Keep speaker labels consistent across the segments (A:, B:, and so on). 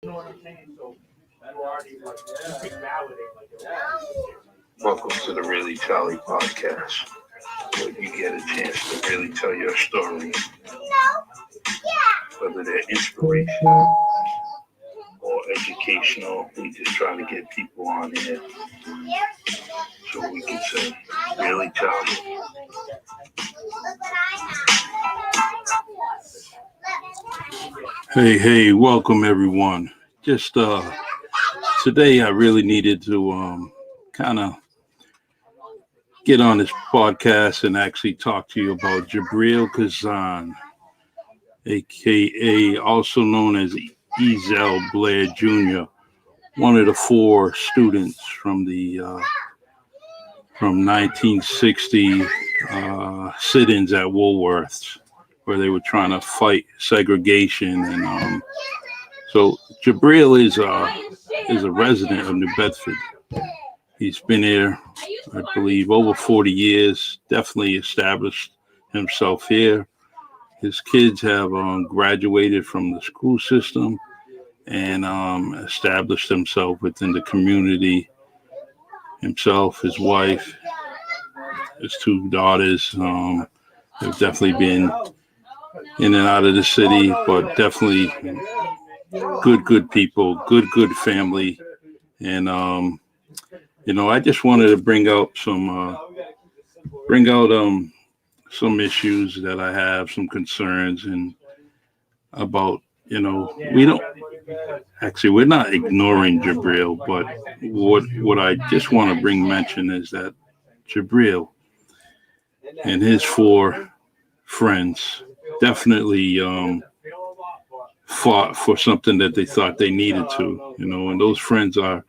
A: Welcome to the Really Tally podcast, where you get a chance to really tell your story, whether they're inspirational or educational. We just try to get people on here so we can say, really Tally. Hey, welcome everyone. Just today I really needed to kind of get on this podcast and actually talk to you about Jibreel Khazan, aka also known as Ezell Blair Jr., one of the four students from 1960 sit-ins at Woolworths, where they were trying to fight segregation. And so Jibreel is a resident of New Bedford. He's been here, I believe, over 40 years, definitely established himself here. His kids have graduated from the school system and established himself within the community. Himself, his wife, his two daughters have definitely been in and out of the city, but definitely good people, good family. And I just wanted to bring out some issues that I have, some concerns, and about, we're not ignoring Jibreel, but what I just want to mention is that Jibreel and his four friends definitely fought for something that they thought they needed to, and those friends are,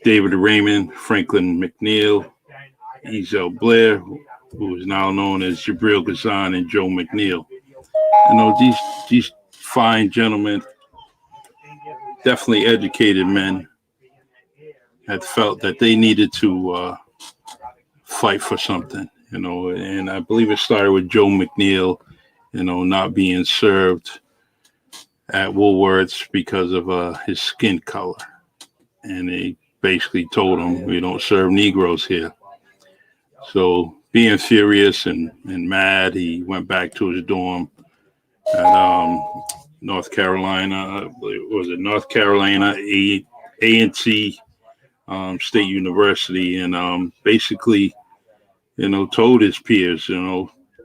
A: David Raymond, Franklin McNeil, Ezell Blair, who is now known as Jibreel Khazan, and Joe McNeil. These fine gentlemen, definitely educated men, had felt that they needed to fight for something, and I believe it started with Joe McNeil, not being served at Woolworths because of his skin color. And they basically told him, we don't serve Negroes here. So being furious and mad, he went back to his dorm at North Carolina, North Carolina A&T State University, and basically, told his peers,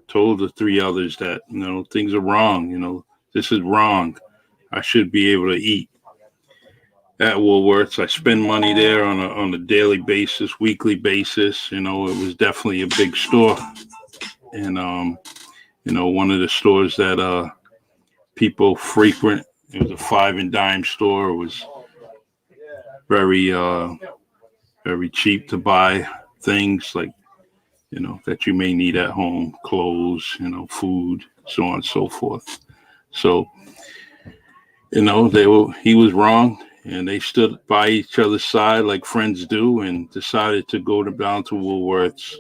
A: told the three others that, things are wrong, this is wrong. I should be able to eat at Woolworths. I spend money there on a daily basis, weekly basis. It was definitely a big store, and one of the stores that people frequent. It was a 5 and dime store. It was very very cheap to buy things like that you may need at home, clothes, food, so on and so forth. So he was wrong. And they stood by each other's side like friends do, and decided to go down to Woolworths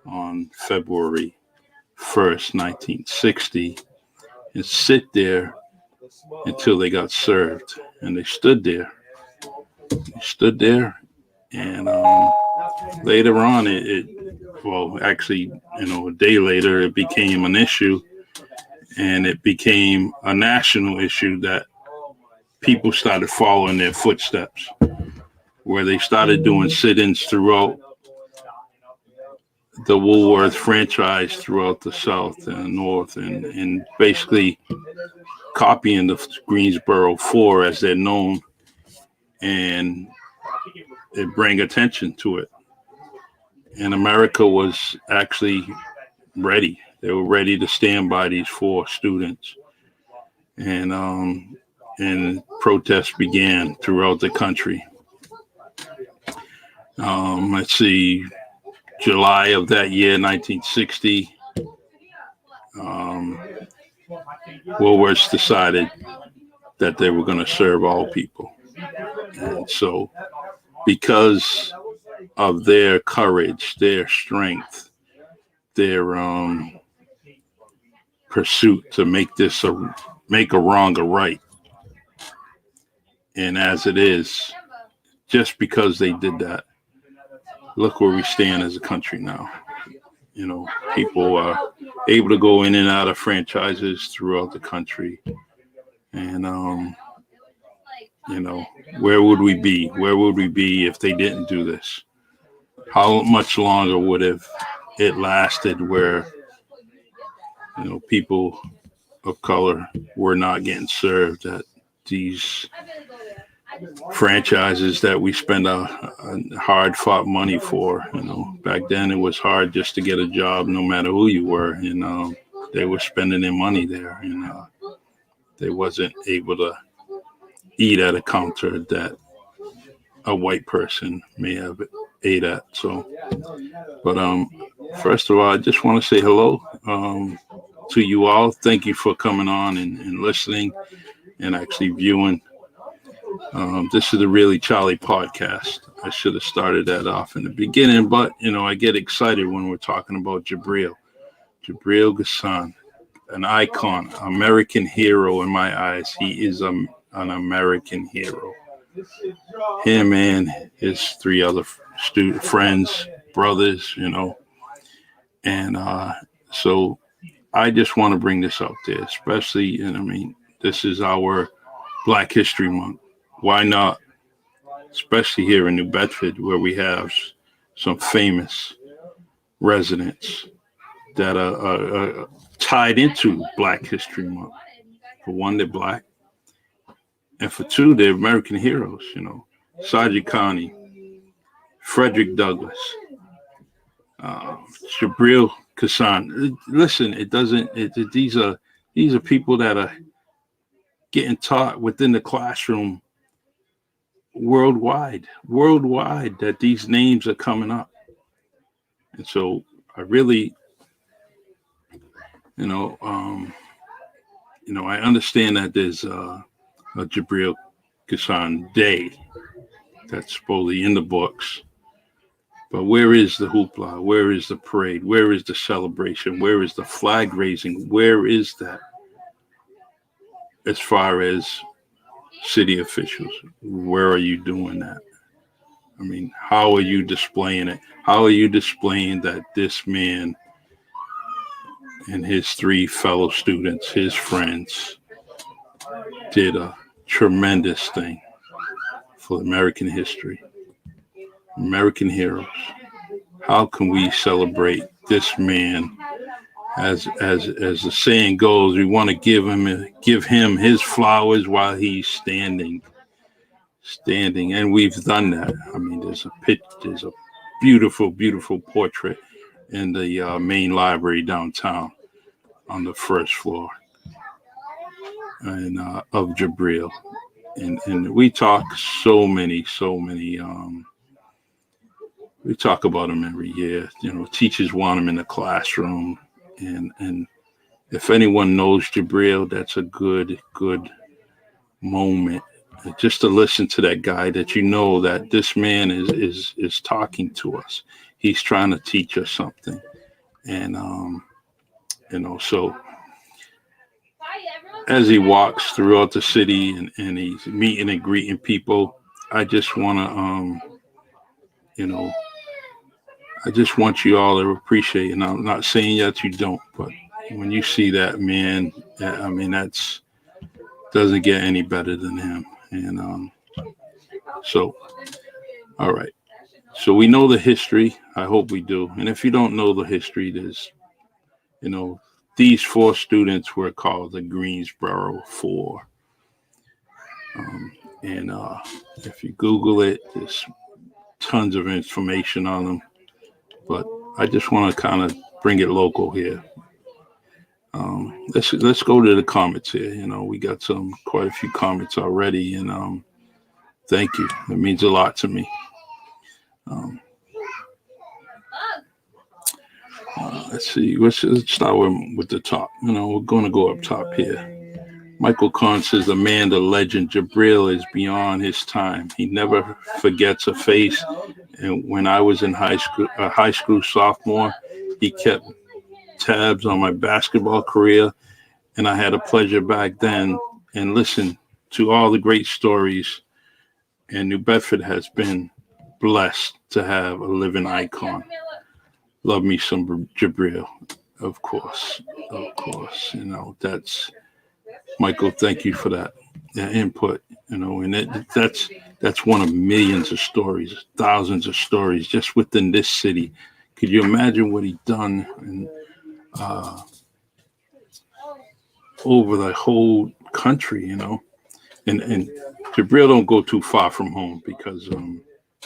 A: on February 1st, 1960, and sit there until they got served. And they stood there. And later on, a day later, it became an issue, and it became a national issue that people started following their footsteps, where they started doing sit-ins throughout the Woolworth franchise throughout the South and North, and basically copying the Greensboro Four as they're known, and it bring attention to it. And America was actually ready. They were ready to stand by these four students. And protests began throughout the country. Let's see, July of that year, 1960, Woolworths decided that they were going to serve all people. And so, because of their courage, their strength, their pursuit to make a wrong a right, And as it is, just because they did that, look where we stand as a country now. You know, people are able to go in and out of franchises throughout the country. And, you know, where would we be? Where would we be if they didn't do this? How much longer would have it lasted where, you know, people of color were not getting served at these franchises that we spend a hard fought money for? You know, back then it was hard just to get a job, no matter who you were. And they were spending their money there, and they wasn't able to eat at a counter that a white person may have ate at. So, but first of all, I just want to say hello to you all. Thank you for coming on and listening and actually viewing. This is the Really Charlie podcast. I should have started that off in the beginning, but you know, I get excited when we're talking about Jibreel Khazan, an icon, American hero in my eyes. He is an American hero. Him and his three other friends, brothers, you know, and so I just want to bring this out there, especially, and I mean, this is our Black History Month. Why not? Especially here in New Bedford, where we have some famous residents that are tied into Black History Month. For one, they're Black, and for two, they're American heroes. You know, Sergeant Connie, Frederick Douglass, Jibreel Khazan. Listen, it doesn't. These are people that are getting taught within the classroom worldwide, that these names are coming up. And so I really, you know, I understand that there's a Jibreel Khazan Day that's supposedly in the books, but where is the hoopla? Where is the parade? Where is the celebration? Where is the flag raising? Where is that? As far as city officials, where are you doing that? I mean, how are you displaying it? How are you displaying that this man and his three fellow students, his friends, did a tremendous thing for American history, American heroes? How can we celebrate this man? As the saying goes, we want to give him his flowers while he's standing, and we've done that. I mean, there's a beautiful portrait in the main library downtown on the first floor, and of Jibreel, and we talk so many. We talk about him every year. You know, teachers want him in the classroom. And if anyone knows Jibreel, that's a good moment just to listen to that guy, that you know that this man is talking to us. He's trying to teach us something. And you know, so as he walks throughout the city and he's meeting and greeting people, I just want to you know, I just want you all to appreciate, and I'm not saying that you don't, but when you see that man, I mean, that's doesn't get any better than him. And so, all right. So we know the history. I hope we do. And if you don't know the history, there's, you know, these four students were called the Greensboro Four. And if you Google it, there's tons of information on them. But I just want to kind of bring it local here. Let's go to the comments here. You know, we got quite a few comments already, and thank you. It means a lot to me. Let's see. Let's start with the top. You know, we're going to go up top here. Michael Kahn says, the man, the legend, Jibreel is beyond his time. He never forgets a face. And when I was in high school sophomore, he kept tabs on my basketball career. And I had a pleasure back then and listened to all the great stories And New Bedford has been blessed to have a living icon. Love me some Jibreel, of course. Of course. That's Michael, thank you for that input. And that's one of millions of stories, thousands of stories just within this city. Could you imagine what he done uh, over the whole country? And Jibreel don't go too far from home because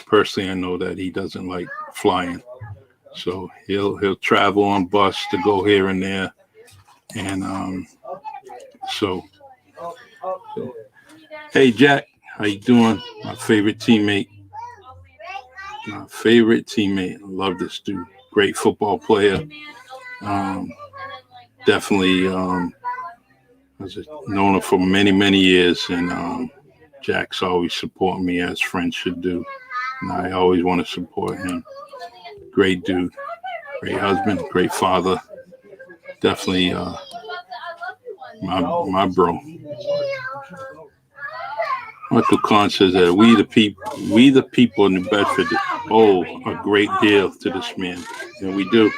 A: personally I know that he doesn't like flying, so he'll travel on bus to go here and there, and so hey Jack, how you doing? My favorite teammate. My favorite teammate. I love this dude. Great football player. Um, Definitely was known him for many, many years, and Jack's always supporting me as friends should do, and I always want to support him. Great dude, great husband, great father. Definitely my bro. Michael Kahn says that we the people in New Bedford owe a great deal to this man, and we do.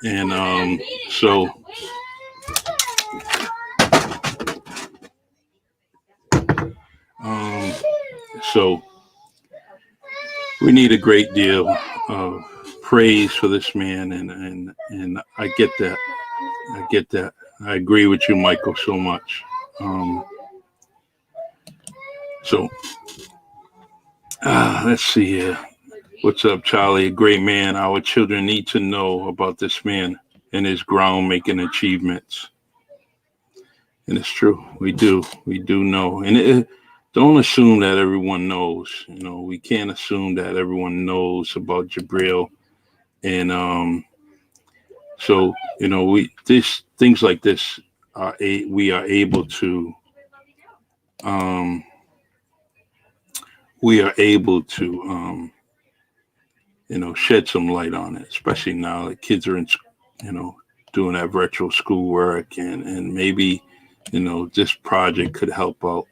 A: And um, so we need a great deal of praise for this man, and I get that. I get that. I agree with you, Michael, so much. So let's see here. What's up, Charlie? A great man. Our children need to know about this man and his groundmaking achievements. And it's true. We do. We do know. And don't assume that everyone knows. We can't assume that everyone knows about Jibreel. And so, things like this we are able to shed some light on it, especially now that kids are doing that virtual schoolwork, and maybe, this project could help out,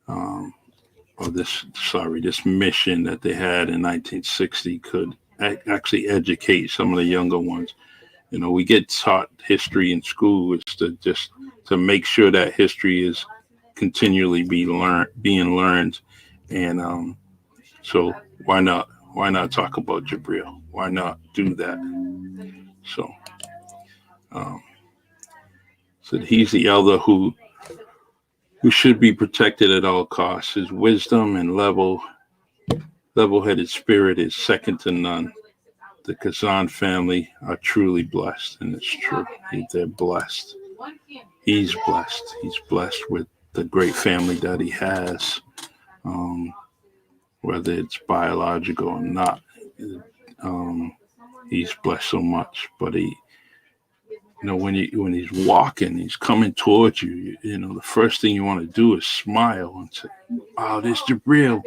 A: or this mission that they had in 1960 could actually educate some of the younger ones. We get taught history in school is to make sure that history is continually being learned. And so why not talk about Jibreel? Why not do that? So so he's the elder who should be protected at all costs. His wisdom and level-headed spirit is second to none. The Khazan family are truly blessed, and it's true. They're blessed. He's blessed. He's blessed with the great family that he has, whether it's biological or not. He's blessed so much. But when he's walking, he's coming towards you. The first thing you want to do is smile and say, "Wow, this Jibreel."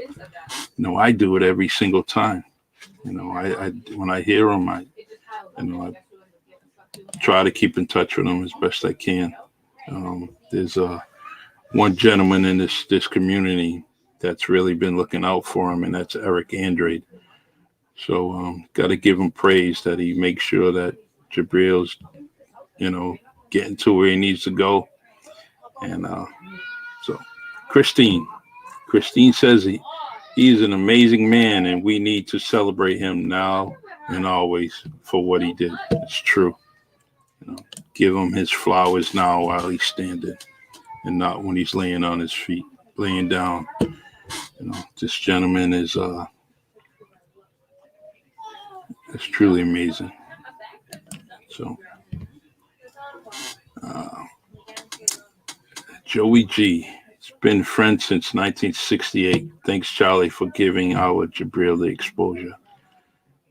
A: I do it every single time. I when I hear him, I try to keep in touch with him as best I can. There's one gentleman in this community that's really been looking out for him, and that's Eric Andrade. So got to give him praise that he makes sure that Jibreel's, getting to where he needs to go. And so Christine says he's an amazing man, and we need to celebrate him now and always for what he did. It's true. Give him his flowers now while he's standing, and not when he's laying on his feet, laying down. This gentleman is it's truly amazing. So Joey G. It's been friends since 1968. Thanks, Charlie, for giving our Jibreel the exposure.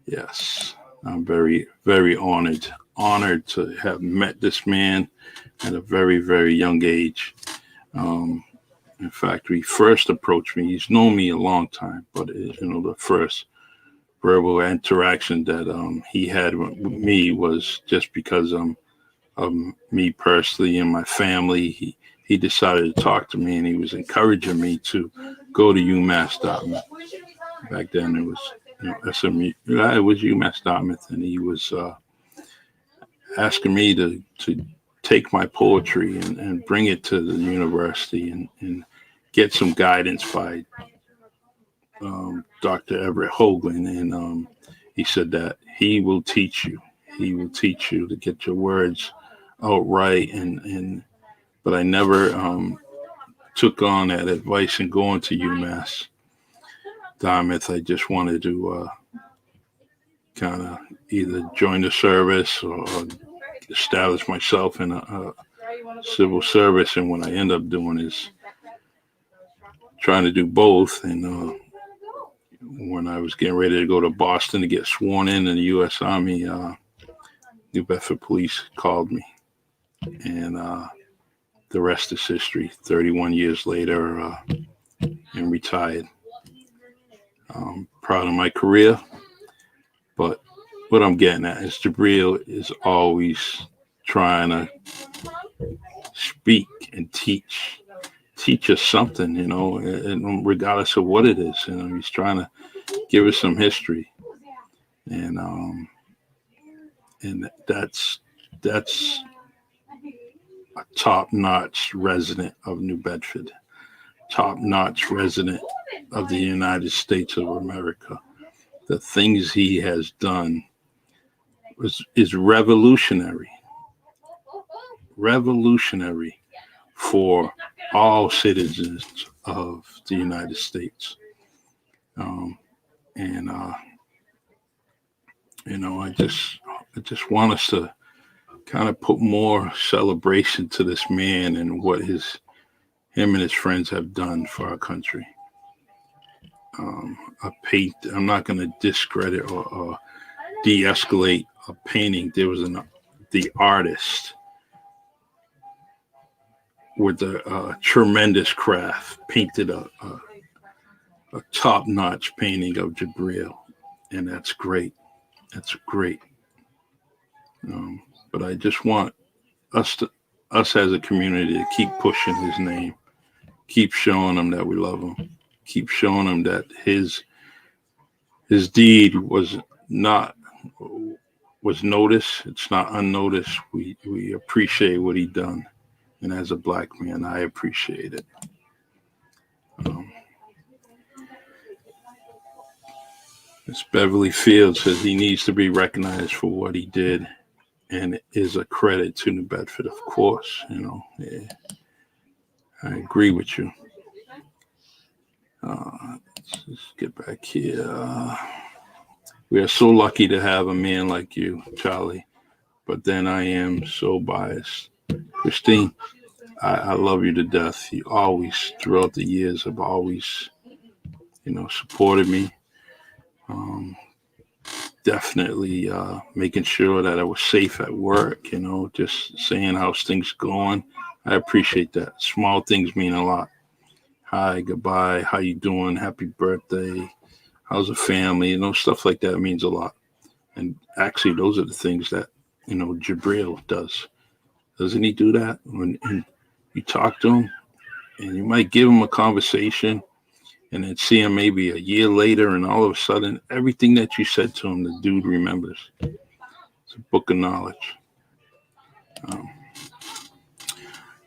A: Yes, I'm very, very honored to have met this man at a very, very young age. In fact, he first approached me. He's known me a long time, but the first verbal interaction that he had with me was just because of me personally and my family. He he decided to talk to me, and he was encouraging me to go to UMass Dartmouth. Back then it was, SMU. It was UMass Dartmouth, and he was asking me to take my poetry and bring it to the university and get some guidance by Dr. Everett Hoagland. And he said that he will teach you. He will teach you to get your words out right. But I never took on that advice and going to UMass Dartmouth. I just wanted to kind of either join the service or establish myself in a civil service. And what I end up doing is trying to do both. And when I was getting ready to go to Boston to get sworn in the U.S. Army, New Bedford Police called me. And the rest is history. 31 years later, and retired. Proud of my career. But what I'm getting at is Jibreel is always trying to speak and teach us something, and regardless of what it is. He's trying to give us some history. And that's a top-notch resident of New Bedford, top-notch resident of the United States of America. The things he has done is revolutionary for all citizens of the United States. I just want us to kind of put more celebration to this man and what him and his friends have done for our country. I'm not going to discredit or de-escalate a painting. There was the artist with a tremendous craft painted a top-notch painting of Jibreel, and that's great. That's great. But I just want us as a community to keep pushing his name, keep showing him that we love him, keep showing him that his deed was noticed. It's not unnoticed. We appreciate what he done, and as a Black man, I appreciate it. Miss Beverly Fields says he needs to be recognized for what he did, and it is a credit to New Bedford, of course. Yeah, I agree with you. Let's just get back here. We are so lucky to have a man like you, Charlie, but then I am so biased. Christine, I love you to death. You always, throughout the years, have always, supported me. Definitely making sure that I was safe at work, just saying how's things going. I appreciate that. Small things mean a lot. Hi, goodbye, how you doing? Happy birthday. How's the family? Stuff like that means a lot. And actually, those are the things that, Jibreel does. Doesn't he do that? When you talk to him, and you might give him a conversation, and then see him maybe a year later, and all of a sudden, everything that you said to him, the dude remembers. It's a book of knowledge.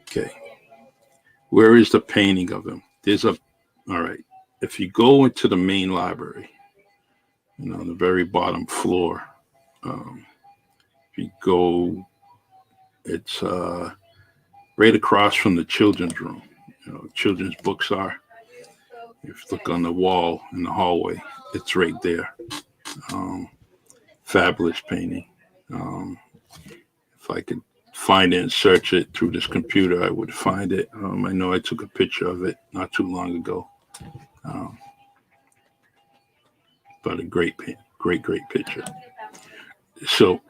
A: Okay. Where is the painting of him? All right. If you go into the main library, the very bottom floor, if you go, it's right across from the children's room. Children's books are. If you look on the wall in the hallway, it's right there. Fabulous painting. If I could find it and search it through this computer, I would find it. I know I took a picture of it not too long ago. But a great picture. So,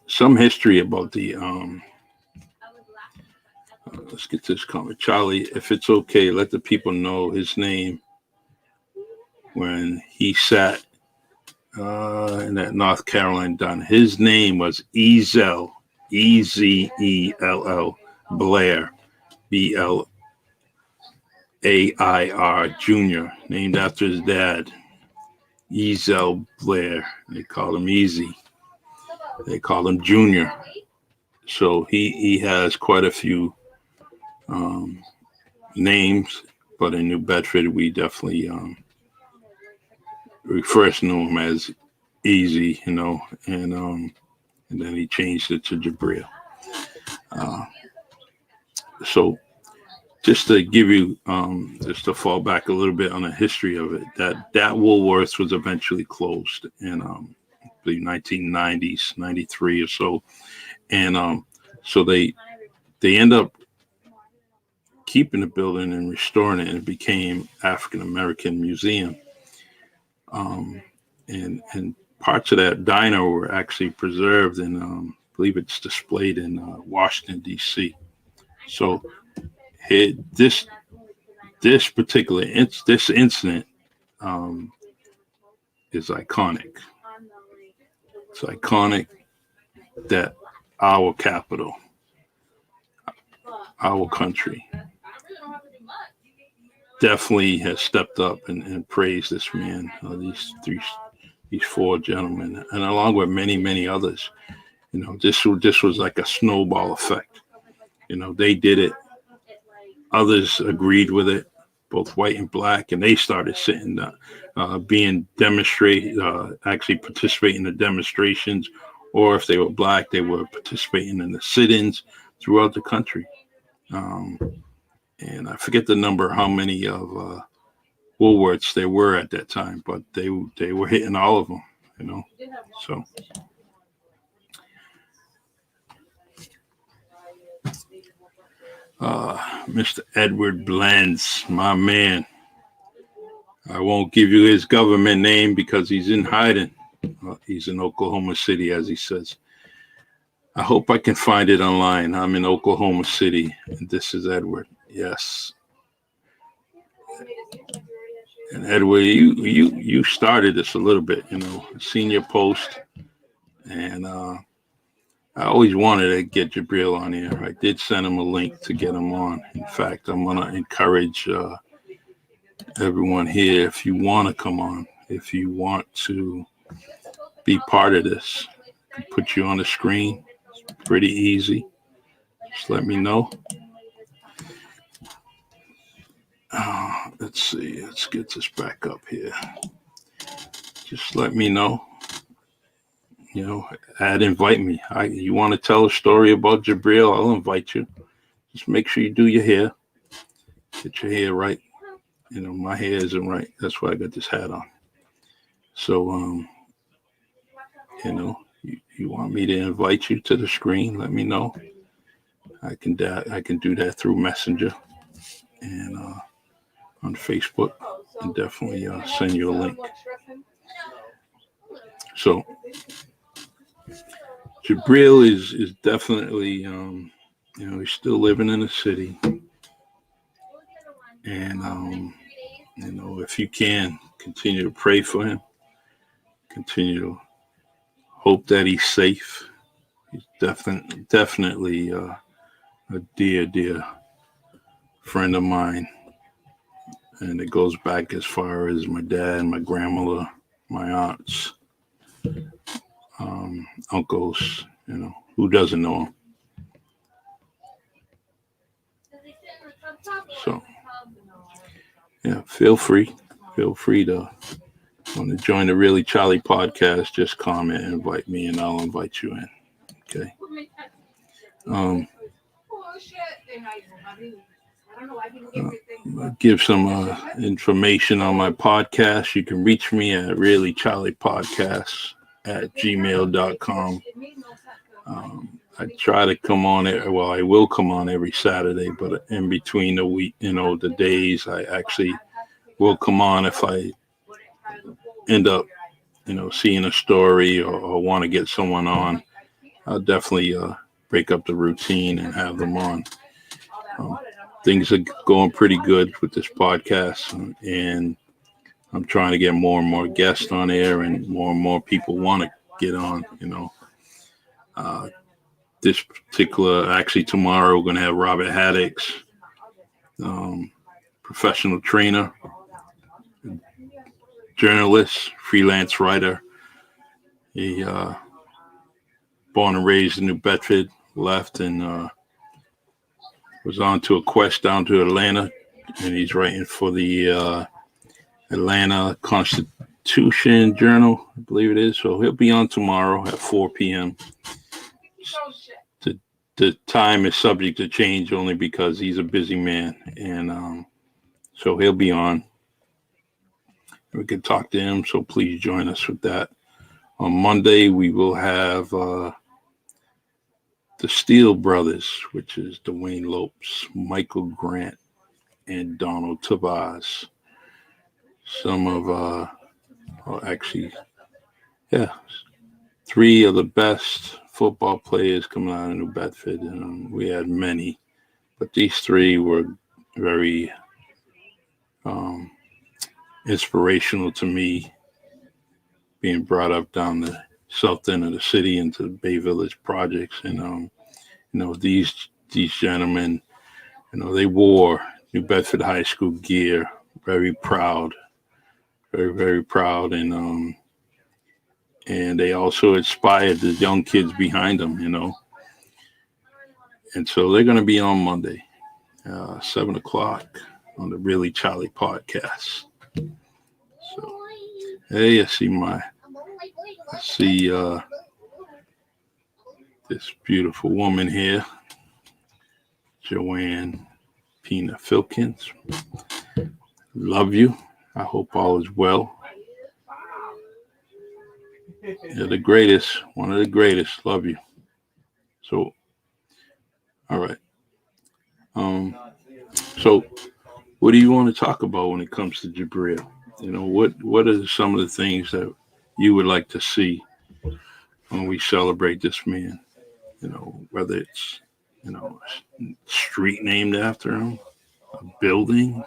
A: some history about the let's get this comment. Charlie, if it's okay, let the people know his name when he sat in that North Carolina done. His name was Ezell, Ezell, Blair. Blair Jr., named after his dad, Ezell Blair. They call him Easy. They call him Junior. So he has quite a few names, but in New Bedford, we definitely we first knew him as Easy, and then he changed it to Jibreel. So just to give you, just to fall back a little bit on the history of it, that Woolworths was eventually closed in the 1990s, 93 or so, and so they end up keeping the building and restoring it, and it became African American Museum. And parts of that diner were actually preserved, and I believe it's displayed in Washington D.C. So here, this particular this incident is iconic. It's iconic that our capital, our country, definitely has stepped up and praised this man, these four gentlemen, and along with many others. This was like a snowball effect. They did it. Others agreed with it, both white and black, and they started sitting, actually participating in the demonstrations, or if they were black, they were participating in the sit-ins throughout the country. And I forget the number, how many of Woolworths there were at that time, but they were hitting all of them, So Mr. Edward Blends, my man. I won't give you his government name because he's in hiding. He's in Oklahoma City, as he says. I hope I can find it online. I'm in Oklahoma City, and this is Edward. Yes. And Edward, you started this a little bit, seen your post, and I always wanted to get Jibreel on here. I did send him a link to get him on. In fact, I'm going to encourage everyone here, if you want to come on, if you want to be part of this, I can put you on the screen. It's pretty easy. Just let me know. Let's see. Let's get this back up here. Just let me know. Invite me. You want to tell a story about Jibreel? I'll invite you. Just make sure you do your hair. Get your hair right. My hair isn't right. That's why I got this hat on. So, you want me to invite you to the screen? Let me know. I can do that through Messenger and on Facebook, and definitely send you a link. So Jibreel is definitely he's still living in the city, and if you can, continue to pray for him. Continue to hope that he's safe. He's definitely a dear friend of mine, and it goes back as far as my dad, my grandmother, my aunts, uncles. Who doesn't know him? So, yeah, feel free to want to join the Really Charlie podcast. Just comment and invite me, and I'll invite you in. Okay. Give some information on my podcast. You can reach me at reallycharliepodcast@gmail.com. I try to come on it. Well, I will come on every Saturday, but in between the week, the days, I actually will come on if I end up, seeing a story or want to get someone on. I'll definitely break up the routine and have them on. Things are going pretty good with this podcast, and I'm trying to get more and more guests on air, and more people want to get on. This particular, actually tomorrow, we're going to have Robert Haddix professional trainer, journalist, freelance writer. He born and raised in New Bedford, left and was on to a quest down to Atlanta, and he's writing for the Atlanta Constitution Journal, I believe it is. So he'll be on tomorrow at 4 p.m. The time is subject to change only because he's a busy man, and so he'll be on. We can talk to him, so please join us with that. On Monday, we will have the Steele brothers, which is Dwayne Lopes, Michael Grant, and Donald Tavaz. Some of, three of the best football players coming out of New Bedford. We had many, but these three were very inspirational to me, being brought up down the south end of the city into the Bay Village projects. And, these gentlemen, they wore New Bedford High School gear, very proud, very, very proud. And they also inspired the young kids behind them, And so they're going to be on Monday, 7 o'clock on the Really Charlie podcast. So, hey, I see this beautiful woman here, Joanne Pina Filkins. Love you. I hope all is well. You're the greatest, one of the greatest. Love you. So, all right. So what do you want to talk about when it comes to Jibreel? What are some of the things that you would like to see when we celebrate this man? Whether it's, a street named after him, a building,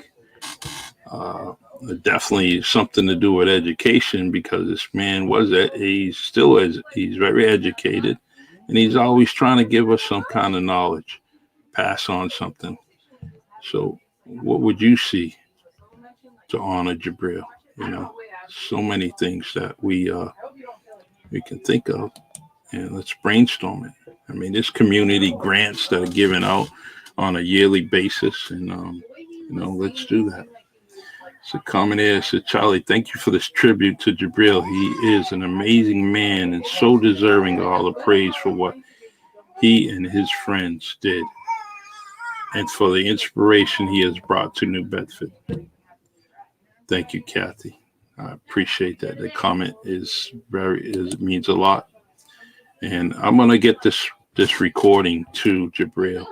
A: definitely something to do with education, because this man he's very educated, and he's always trying to give us some kind of knowledge, pass on something. So what would you see to honor Jibreel? So many things that we can think of, and let's brainstorm it. I mean, there's community grants that are given out on a yearly basis, and let's do that. So comment here, said, Charlie, thank you for this tribute to Jibreel. He is an amazing man and so deserving of all the praise for what he and his friends did, and for the inspiration he has brought to New Bedford. Thank you, Kathy. I appreciate that. The comment means a lot. And I'm going to get this recording to Jibreel,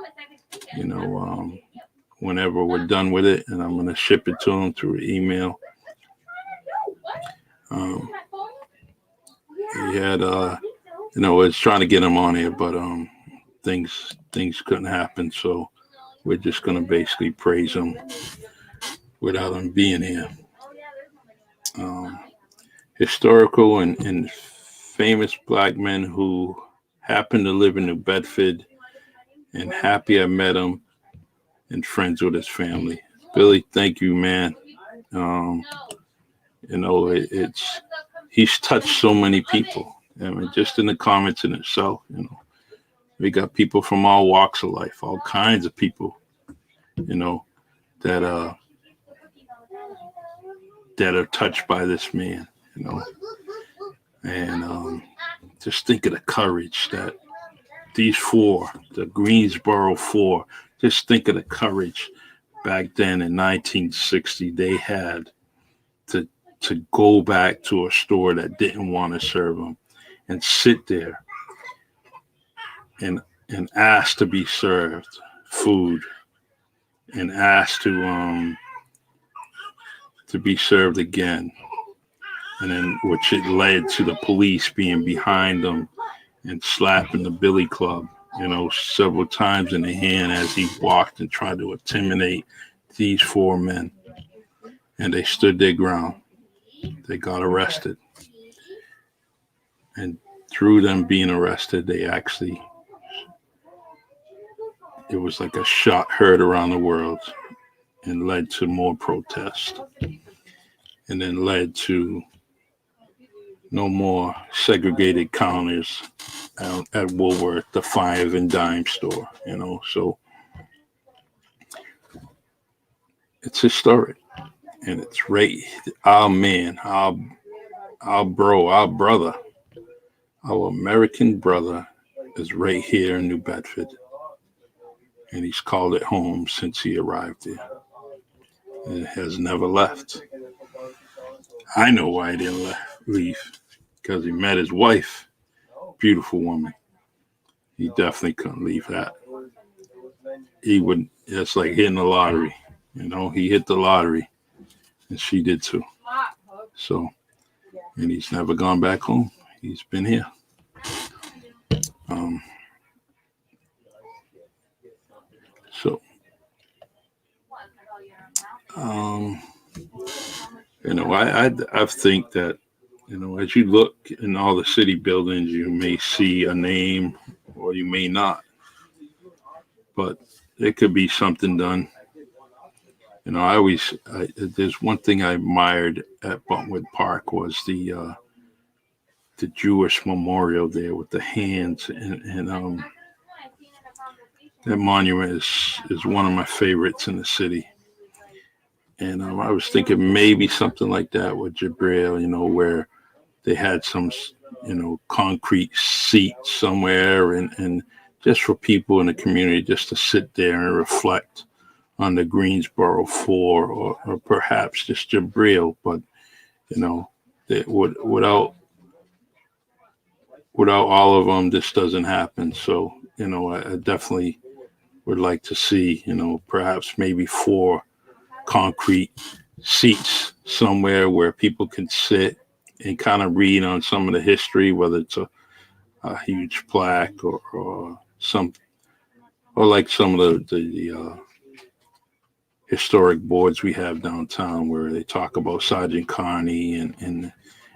A: whenever we're done with it, and I'm going to ship it to him through email. He had, was trying to get him on here, but things couldn't happen. So we're just going to basically praise him without him being here. Historical and famous Black men who happen to live in New Bedford, and happy I met him, and friends with his family. Billy, thank you, man. He's touched so many people. I mean, just in the comments in itself, we got people from all walks of life, all kinds of people, that are touched by this man, and just think of the courage that these four, the Greensboro Four, just think of the courage back then in 1960 they had to go back to a store that didn't want to serve them and sit there and ask to be served food, and ask to be served again. And then which it led to the police being behind them and slapping the Billy Club, several times in the hand as he walked and tried to intimidate these four men. And they stood their ground. They got arrested. And through them being arrested, it was like a shot heard around the world. and led to more protest, and then led to no more segregated counters at Woolworth, the 5 and dime store, So it's historic, and it's right. Our man, our bro, our brother, our American brother is right here in New Bedford, and he's called it home since he arrived there, and has never left. I know why he didn't leave, because he met his wife, beautiful woman. He definitely couldn't leave that. He would. It's like hitting the lottery. He hit the lottery, and she did too. So, and he's never gone back home. He's been here. So, I think that, as you look in all the city buildings, you may see a name or you may not, but it could be something done. There's one thing I admired at Buntwood Park was the Jewish memorial there with the hands, and that monument is one of my favorites in the city. And I was thinking maybe something like that with Jibreel, where they had some, concrete seat somewhere and just for people in the community just to sit there and reflect on the Greensboro 4 or perhaps just Jibreel. But, without all of them, this doesn't happen. So, I definitely would like to see, perhaps maybe 4 concrete seats somewhere where people can sit and kind of read on some of the history, whether it's a huge plaque or like some of the historic boards we have downtown where they talk about Sergeant Carney and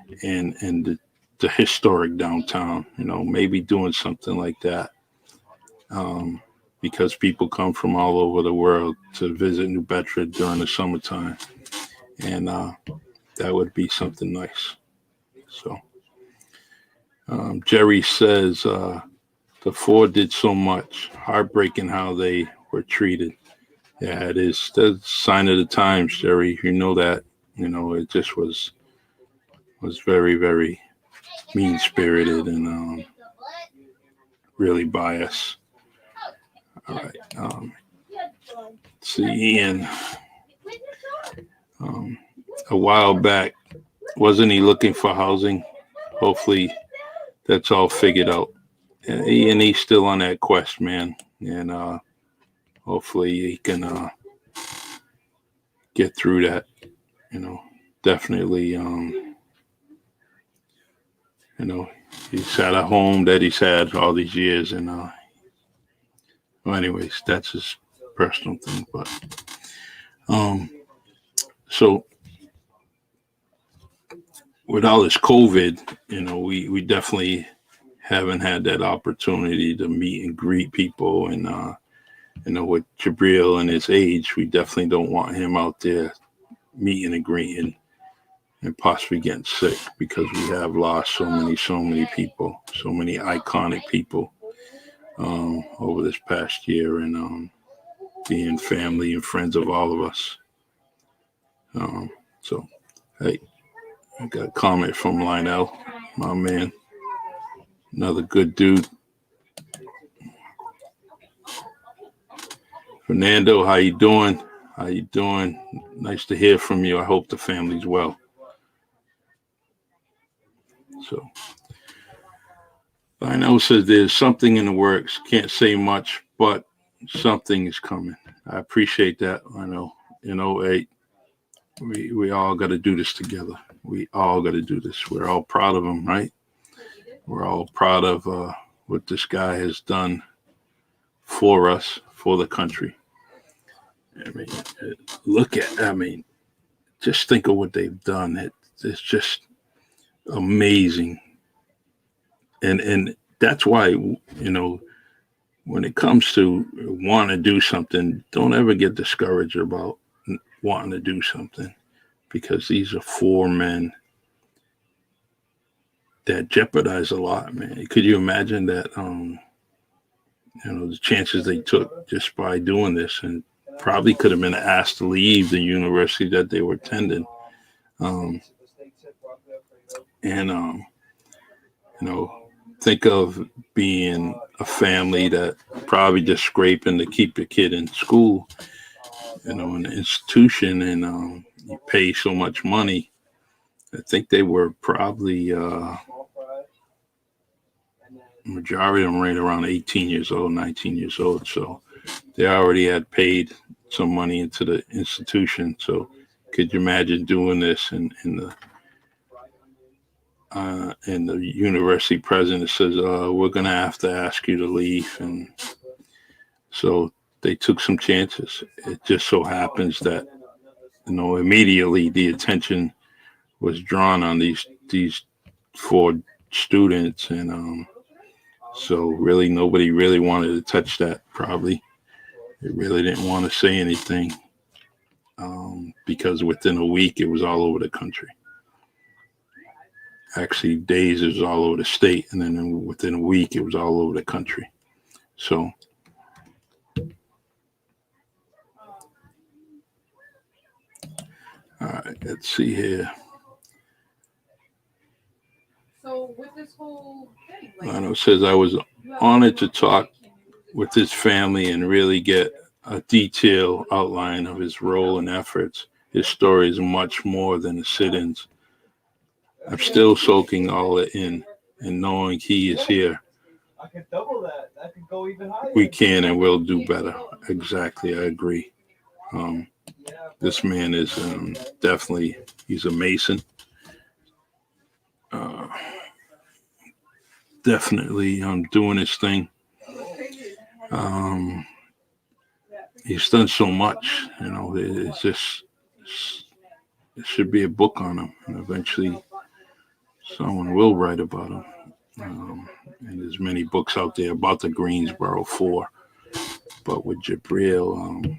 A: the historic downtown, maybe doing something like that. Because people come from all over the world to visit New Bedford during the summertime. And that would be something nice. So Jerry says the 4 did so much. Heartbreaking how they were treated. Yeah, it is. That's a sign of the times, Jerry. You know that. It just was very, very mean-spirited and really biased. All right. See, Ian. A while back, wasn't he looking for housing? Hopefully, that's all figured out. And he's still on that quest, man. And hopefully, he can get through that. Definitely. He's had a home that he's had all these years, and well, anyways, that's his personal thing. But so with all this COVID, we definitely haven't had that opportunity to meet and greet people. And, with Jibreel and his age, we definitely don't want him out there meeting and greeting and possibly getting sick because we have lost so many people, so many iconic people over this past year and being family and friends of all of us. So, hey, I got a comment from Lionel, my man. Another good dude. Fernando, how you doing? How you doing? Nice to hear from you. I hope the family's well. So, Lionel says there's something in the works. Can't say much, but something is coming. I appreciate that, Lionel. Hey, we all got to do this together. We all got to do this. We're all proud of him, right? We're all proud of what this guy has done for us, for the country. Just think of what they've done. It's just amazing. And that's why, when it comes to want to do something, don't ever get discouraged about wanting to do something, because these are four men that jeopardize a lot, man. Could you imagine that? The chances they took just by doing this, and probably could have been asked to leave the university that they were attending. Um, and think of being a family that probably just scraping to keep your kid in school, in an institution, and you pay so much money. I think they were probably majority of them right around 18 years old, 19 years old. So they already had paid some money into the institution. So could you imagine doing this and the university president says, we're going to have to ask you to leave. And so they took some chances. It just so happens that, immediately the attention was drawn on these four students. And so really nobody really wanted to touch that, probably. They really didn't want to say anything, because within a week it was all over the country. Actually, days it was all over the state, and then within a week it was all over the country. So all right, let's see here.
B: So with this whole thing,
A: Lano says, I was honored to talk with his family and really get a detailed outline of his role and efforts. His story is much more than the sit-ins. I'm still soaking all it in, and knowing he is here, we can and will do better. Exactly, I agree. This man is definitely, he's a Mason. Definitely doing his thing. He's done so much, it's just, it should be a book on him, and eventually someone will write about him. And there's many books out there about the Greensboro Four, but with Jibreel,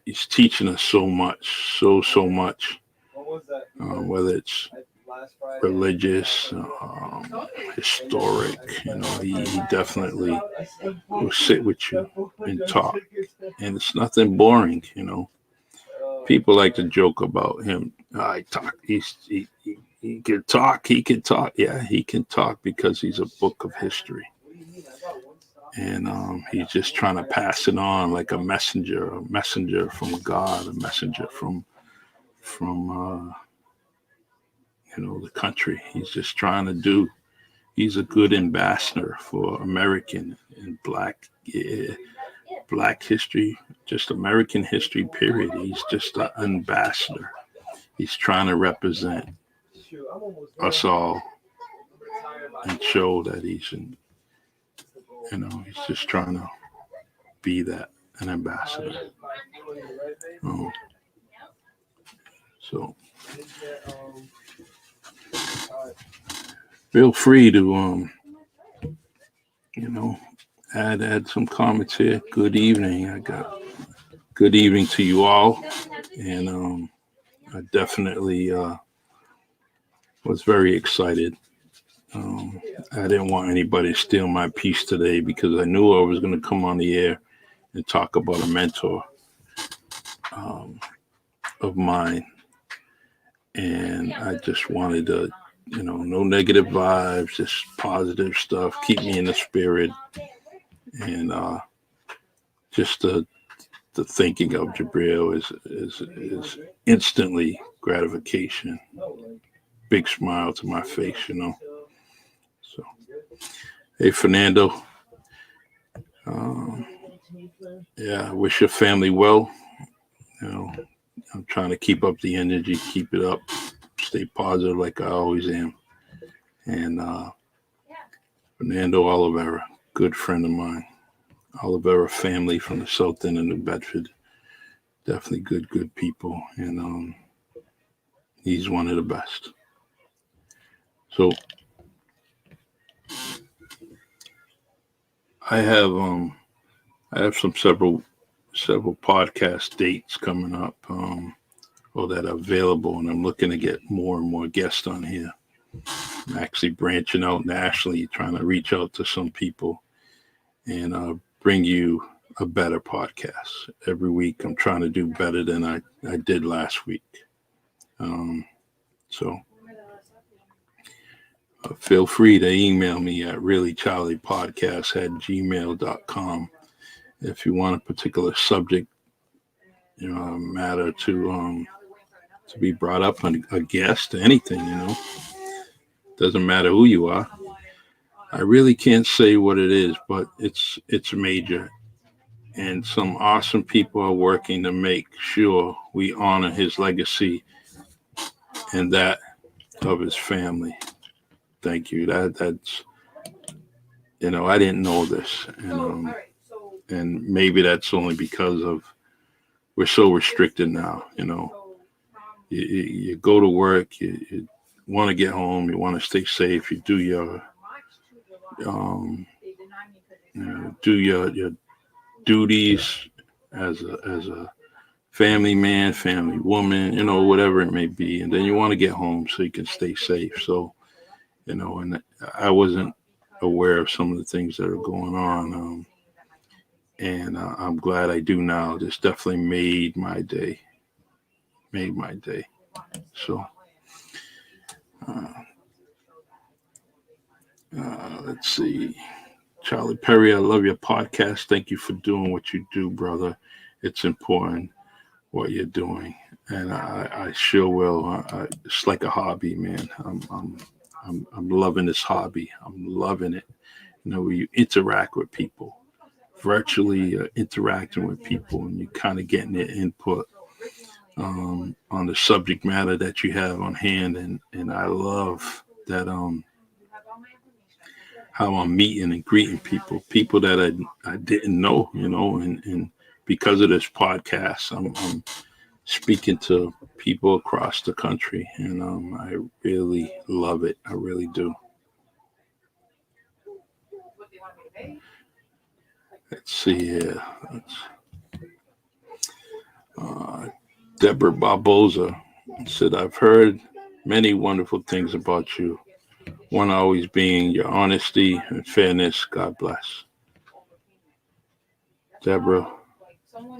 A: he's teaching us so much, so much, whether it's religious, historic. He definitely will sit with you and talk, and it's nothing boring. People like to joke about him. I talk. He can talk. He can talk. Yeah, he can talk because he's a book of history, and he's just trying to pass it on like a messenger from God, a messenger from the country. He's just trying to do. He's a good ambassador for American and Black history, just American history, period. He's just an ambassador. He's trying to represent us all and show that he's just trying to be that, an ambassador. So feel free to add some comments here. Good evening. I got good evening to you all, and I definitely was very excited. I didn't want anybody to steal my piece today, because I knew I was going to come on the air and talk about a mentor of mine, and I just wanted to, no negative vibes, just positive stuff, keep me in the spirit, and just the thinking of Jibreel is instantly gratification. Big smile to my face, So, hey, Fernando. I wish your family well. I'm trying to keep up the energy, keep it up, stay positive like I always am. And Fernando Oliveira, good friend of mine. Oliveira family from the south end of New Bedford. Definitely good people. And he's one of the best. So I have several several podcast dates coming up, or that are available, and I'm looking to get more and more guests on here. I'm actually branching out nationally, trying to reach out to some people and bring you a better podcast. Every week I'm trying to do better than I did last week. So feel free to email me at reallycharliepodcast@gmail.com if you want a particular subject, matter to be brought up, a guest, anything, doesn't matter who you are. I really can't say what it is, but it's major, and some awesome people are working to make sure we honor his legacy and that of his family. Thank you. That's I didn't know this, and maybe that's only because of we're so restricted now. You go to work, you want to get home, you want to stay safe, you do your your duties as a family man, family woman, whatever it may be, and then you want to get home so you can stay safe. So, and I wasn't aware of some of the things that are going on, and I'm glad I do now. This definitely made my day. So, let's see. Charlie Perry, I love your podcast. Thank you for doing what you do, brother. It's important what you're doing, and I sure will. It's like a hobby, man. I'm loving this hobby. I'm loving it. Where you interact with people, virtually interacting with people, and you kind of getting their input on the subject matter that you have on hand, and I love that how I'm meeting and greeting people that I didn't know, and because of this podcast, I'm speaking to people across the country, and I really love it. I really do. Let's see here. Deborah Barboza said, I've heard many wonderful things about you. One always being your honesty and fairness. God bless. Deborah,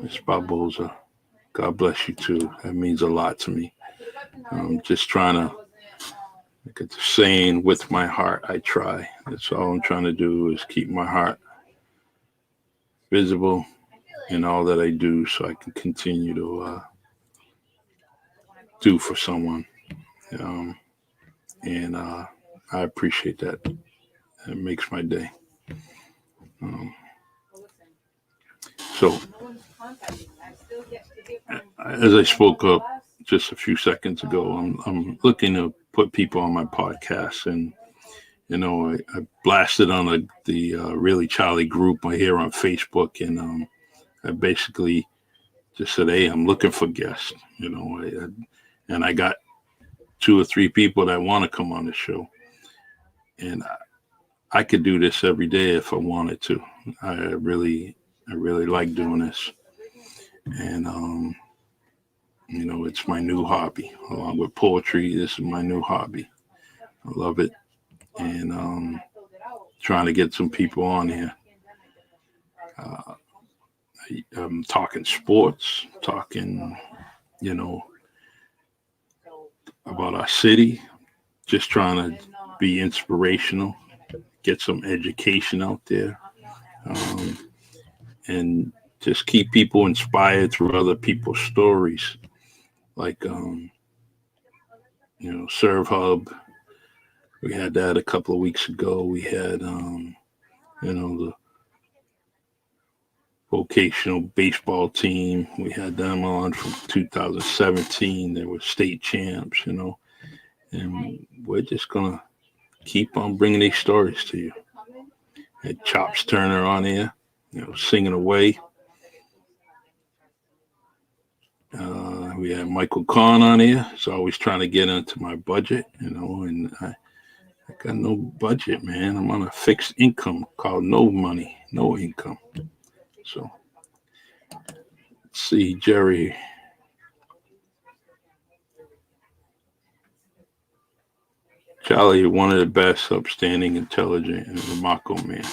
A: Miss Barboza, God bless you too. That means a lot to me. I'm just trying to, like it's saying, with my heart, I try. That's all I'm trying to do is keep my heart visible in all that I do so I can continue to do for someone. And I appreciate that. It makes my day. So, as I spoke up just a few seconds ago, I'm looking to put people on my podcast, and I blasted on the Really Charlie group here on Facebook, and I basically just said, "Hey, I'm looking for guests," and I got 2 or 3 people that want to come on the show, and I could do this every day if I wanted to. I really like doing this, and it's my new hobby along with poetry. This is my new hobby. I love it, and trying to get some people on here. I'm talking sports, talking, about our city, just trying to be inspirational, get some education out there, and just keep people inspired through other people's stories. Like, Serve Hub, we had that a couple of weeks ago. We had, the vocational baseball team. We had them on from 2017. They were state champs, and we're just going to keep on bringing these stories to you. Had Chops Turner on here, singing away. We had Michael Kahn on here. He's always trying to get into my budget, and I got no budget, man. I'm on a fixed income called no money, no income. So see, Jerry. Charlie, one of the best, upstanding, intelligent, and remarkable man.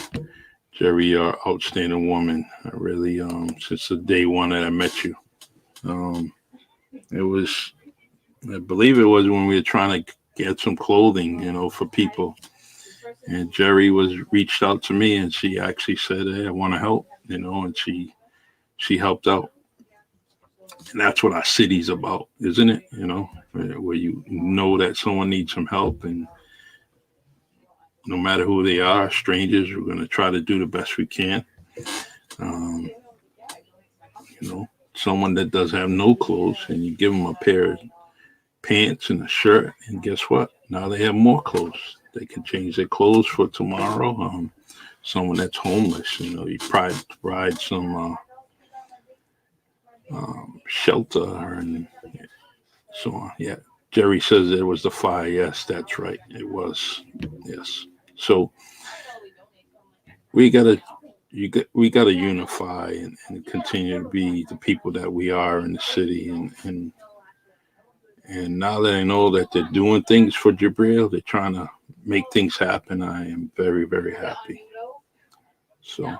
A: Jerry, you're outstanding woman. I really, since the day one that I met you, um, it was, I believe it was when we were trying to get some clothing, for people. And Jerry was reached out to me, and she actually said, "Hey, I want to help," and she helped out. And that's what our city's about, isn't it? Where you know that someone needs some help, and no matter who they are, strangers, we're going to try to do the best we can. Um, Someone that does have no clothes, and you give them a pair of pants and a shirt, and guess what? Now they have more clothes. They can change their clothes for tomorrow. Someone that's homeless, you provide some shelter and so on. Yeah. Jerry says it was the fire. Yes, that's right. It was. Yes. So we gotta unify and continue to be the people that we are in the city. And now that I know that they're doing things for Jibreel, they're trying to make things happen. I am very, very happy. So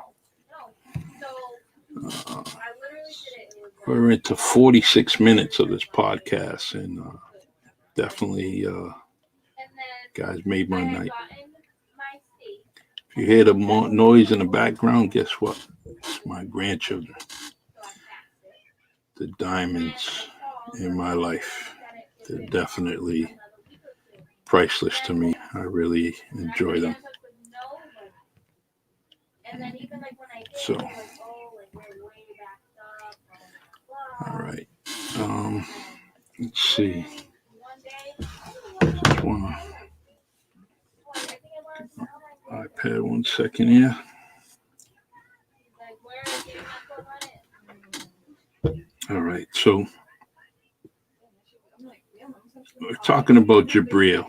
A: we're into 46 minutes of this podcast, and definitely, guys, made my night. If you hear the noise in the background, guess what? It's my grandchildren, the diamonds in my life. They're definitely priceless to me. I really enjoy them. So, all right. Let's see. Just want to iPad 1 second here. All right. So we're talking about Jibreel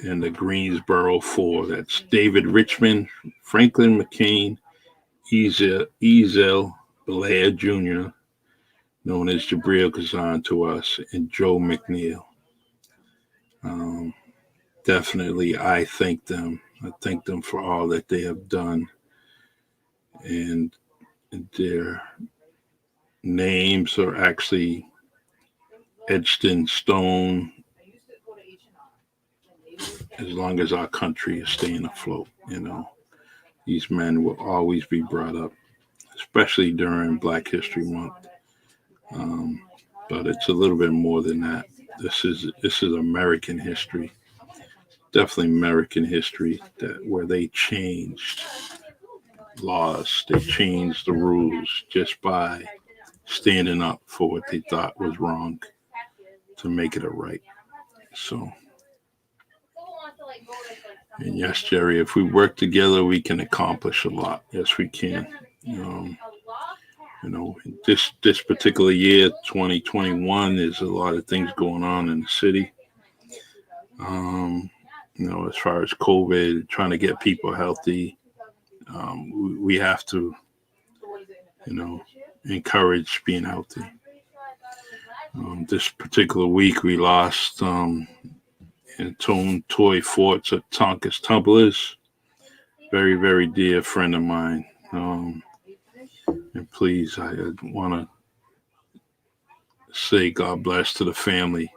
A: and the Greensboro Four. That's David Richmond, Franklin McCain, Ezell Blair Jr., known as Jibreel Khazan to us, and Joe McNeil. Definitely, I thank them. I thank them for all that they have done, and their names are actually etched in stone as long as our country is staying afloat. These men will always be brought up, especially during Black History Month. But it's a little bit more than that. This is American history, definitely American history, that where they changed laws, they changed the rules just by standing up for what they thought was wrong to make it a right. So, and yes, Jerry, if we work together, we can accomplish a lot. Yes, we can. This particular year, 2021, there's a lot of things going on in the city. As far as COVID, trying to get people healthy, we have to, encourage being healthy. This particular week, we lost Antone Toy Forts at Tonka's Tumblers. Very, very dear friend of mine. And please, I want to say God bless to the family,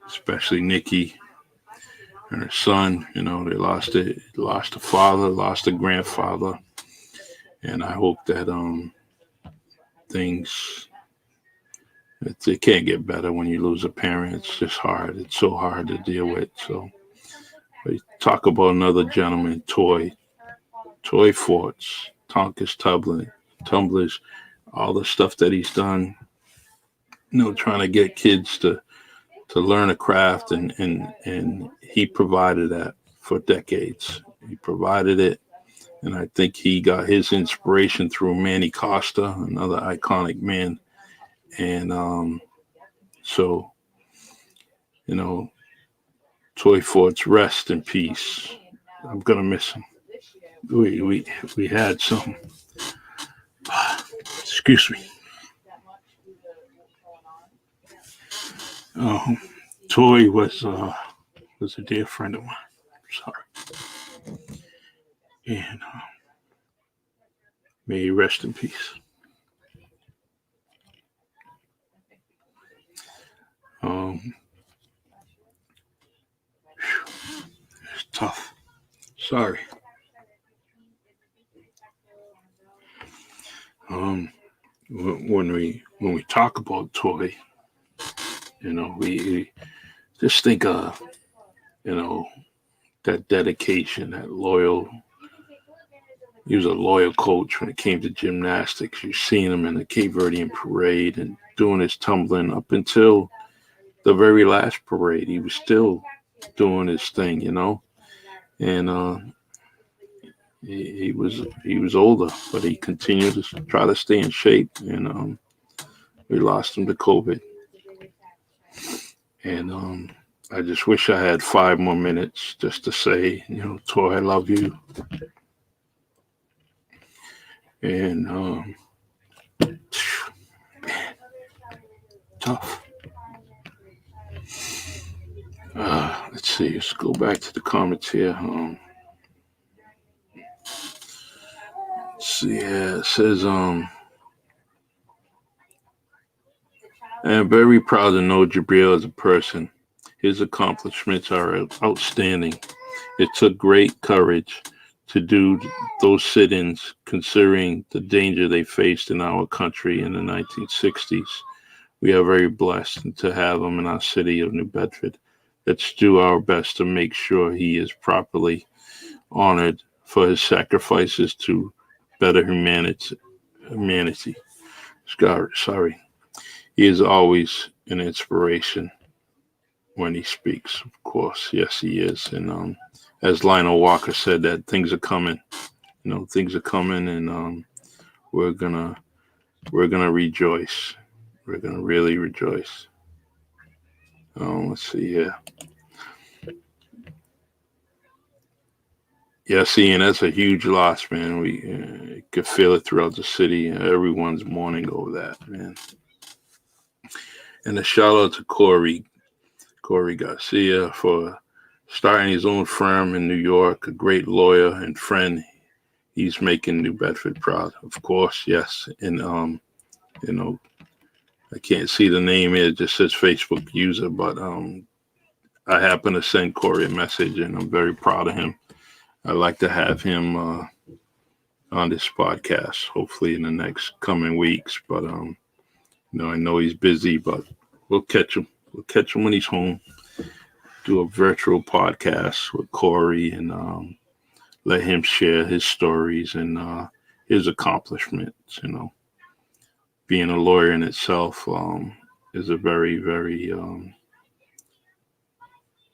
A: especially Nikki and her son. They lost a father, lost a grandfather, and I hope that things. It can't get better when you lose a parent. It's just hard. It's so hard to deal with. So, we talk about another gentleman, Toy Forts, Tonka's Tumblers, all the stuff that he's done. Trying to get kids to learn a craft, and he provided that for decades. He provided it, and I think he got his inspiration through Manny Costa, another iconic man. And so, Toy Forts, rest in peace. I'm gonna miss him. We had some. Excuse me. Toy was a dear friend of mine. Sorry, and may he rest in peace. Um, it's tough. Sorry. Um, when we talk about Toy, we just think of you know that dedication, that loyal. He was a loyal coach when it came to gymnastics. You've seen him in the Cape Verdean parade and doing his tumbling up until the very last parade. He was still doing his thing. And he was older, but he continued to try to stay in shape. And we lost him to COVID. And I just wish I had 5 more minutes just to say, Tor, I love you. And tough. Let's see. Let's go back to the comments here. Let's see. Yeah, it says I am very proud to know Jibreel as a person. His accomplishments are outstanding. It took great courage to do those sit-ins, considering the danger they faced in our country in the 1960s. We are very blessed to have him in our city of New Bedford. Let's do our best to make sure he is properly honored for his sacrifices to better humanity. Sorry. He is always an inspiration when he speaks, of course. Yes, he is. And as Lionel Walker said, that things are coming. Things are coming, and we're gonna rejoice. We're gonna really rejoice. Let's see here. Yeah, see, and that's a huge loss, man. We could feel it throughout the city. Everyone's mourning over that, man. And a shout out to Corey Garcia for starting his own firm in New York, a great lawyer and friend. He's making New Bedford proud, of course, yes. And I can't see the name here, it just says Facebook user, but I happen to send Corey a message and I'm very proud of him. I'd like to have him on this podcast, hopefully in the next coming weeks. But I know he's busy, but we'll catch him. We'll catch him when he's home. Do a virtual podcast with Corey and let him share his stories and his accomplishments. Being a lawyer in itself is a very, very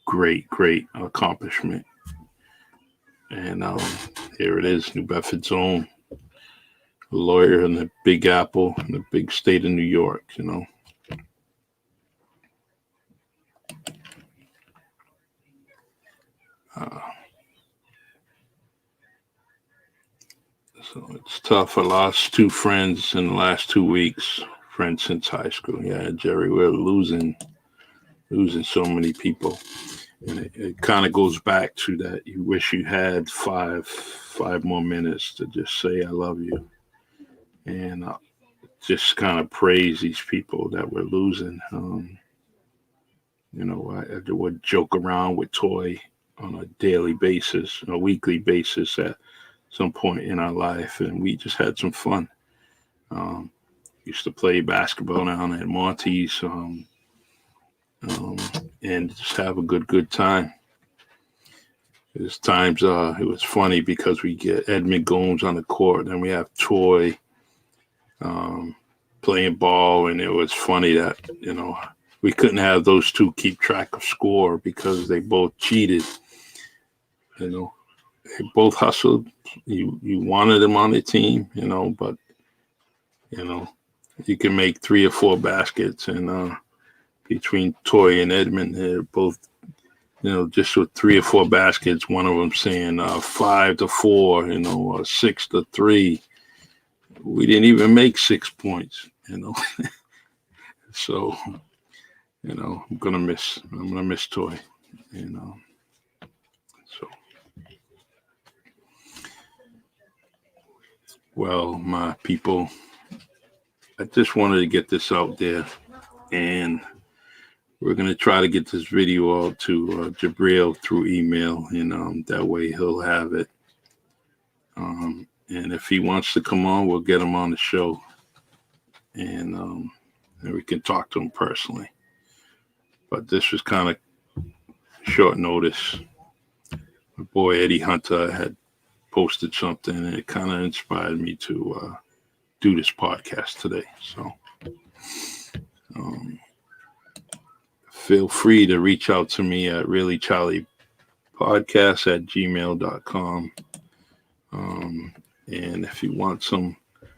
A: great accomplishment. And here it is, New Bedford's own lawyer in the Big Apple, in the big state of New York. So it's tough. I lost 2 friends in the last 2 weeks. Friends since high school. Yeah, Jerry, we're losing so many people, and it kind of goes back to that. You wish you had 5 more minutes to just say I love you, and just kind of praise these people that we're losing. I would joke around with Toy on a daily basis, a weekly basis at some point in our life, and we just had some fun. Used to play basketball down at Monty's, and just have a good time. There's times it was funny because we get Edmund Gomes on the court, and we have Toy playing ball, and it was funny that we couldn't have those two keep track of score because they both cheated. They both hustled. You wanted them on the team, but you can make 3 or 4 baskets, and between Toy and Edmund, they're both, just with 3 or 4 baskets. One of them saying 5-4, or 6-3. We didn't even make 6 points, So I'm gonna miss Toy. So well, my people, I just wanted to get this out there, and we're gonna try to get this video out to Jibreel through email, and that way he'll have it. And if he wants to come on, we'll get him on the show, and we can talk to him personally. But this was kind of short notice. My boy Eddie Hunter had posted something, and it kind of inspired me to do this podcast today. So feel free to reach out to me at reallycharliepodcast@gmail.com. And if you want some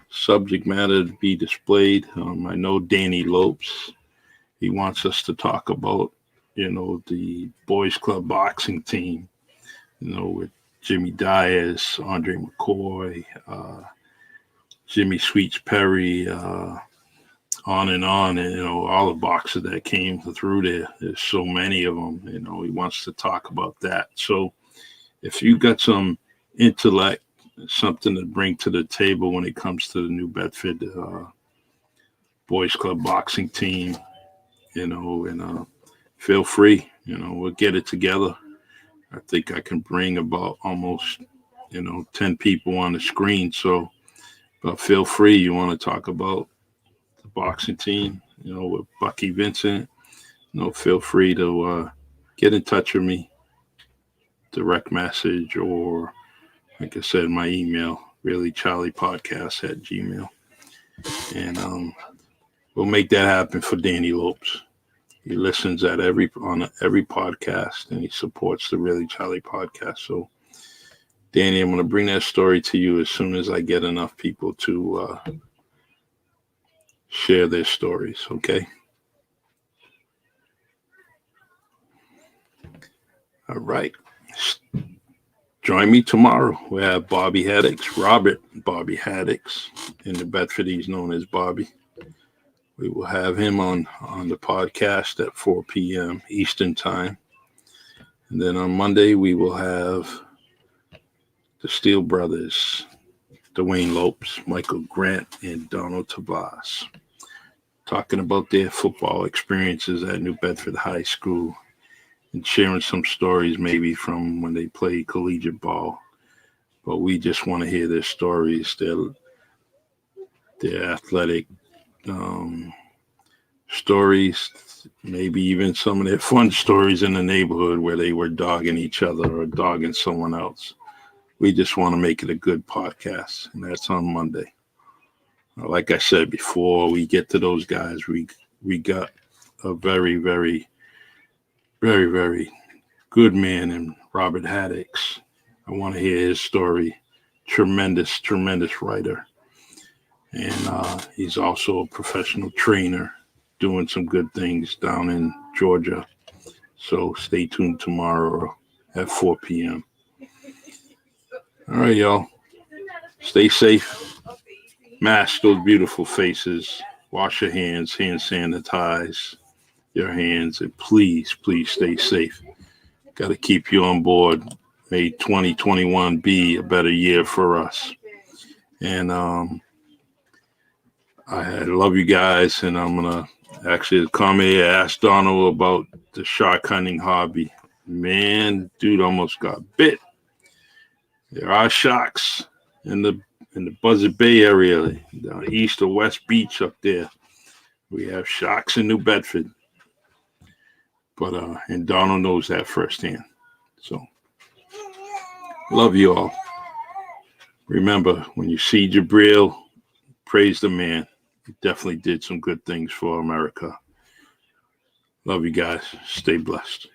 A: subject matter to be displayed, I know Danny Lopes, he wants us to talk about, the Boys Club boxing team, with Jimmy Diaz, Andre McCoy, Jimmy Sweets Perry, on and on, and all the boxers that came through there. There's so many of them. He wants to talk about that. So if you got some intellect, something to bring to the table when it comes to the New Bedford Boys Club boxing team, and feel free. We'll get it together. I think I can bring about almost 10 people on the screen. So, but feel free. You want to talk about the boxing team, with Bucky Vincent, feel free to get in touch with me, direct message, or like I said, my email, reallycharliepodcast@gmail. And we'll make that happen for Danny Lopes. He listens on every podcast, and he supports the Really Charlie podcast. So, Danny, I'm going to bring that story to you as soon as I get enough people to share their stories, okay? All right. Join me tomorrow. We have Robert Bobby Haddix. In the Bedford, he's known as Bobby. We will have him on the podcast at 4 p.m. Eastern Time. And then on Monday, we will have the Steele brothers, Dwayne Lopes, Michael Grant, and Donald Tavas, talking about their football experiences at New Bedford High School and sharing some stories maybe from when they played collegiate ball. But we just want to hear their stories, their athletic stories, maybe even some of their fun stories in the neighborhood where they were dogging each other or dogging someone else. We just want to make it a good podcast, and that's on Monday. Like I said before, we get to those guys, we got a very, very, very, very good man in Robert Haddix. I want to hear his story. Tremendous, tremendous writer. And he's also a professional trainer doing some good things down in Georgia. So stay tuned tomorrow at 4 p.m. All right, y'all. Stay safe. Mask those beautiful faces. Wash your hands. Hand sanitize your hands. And please, please stay safe. Got to keep you on board. May 2021 be a better year for us. And I love you guys. And I'm going to actually come here and ask Donald about the shark hunting hobby. Man, dude almost got bit. There are sharks in the Buzzard Bay area, down east or west beach up there. We have sharks in New Bedford. But and Donald knows that firsthand. So love you all. Remember, when you see Jibreel, praise the man. He definitely did some good things for America. Love you guys. Stay blessed.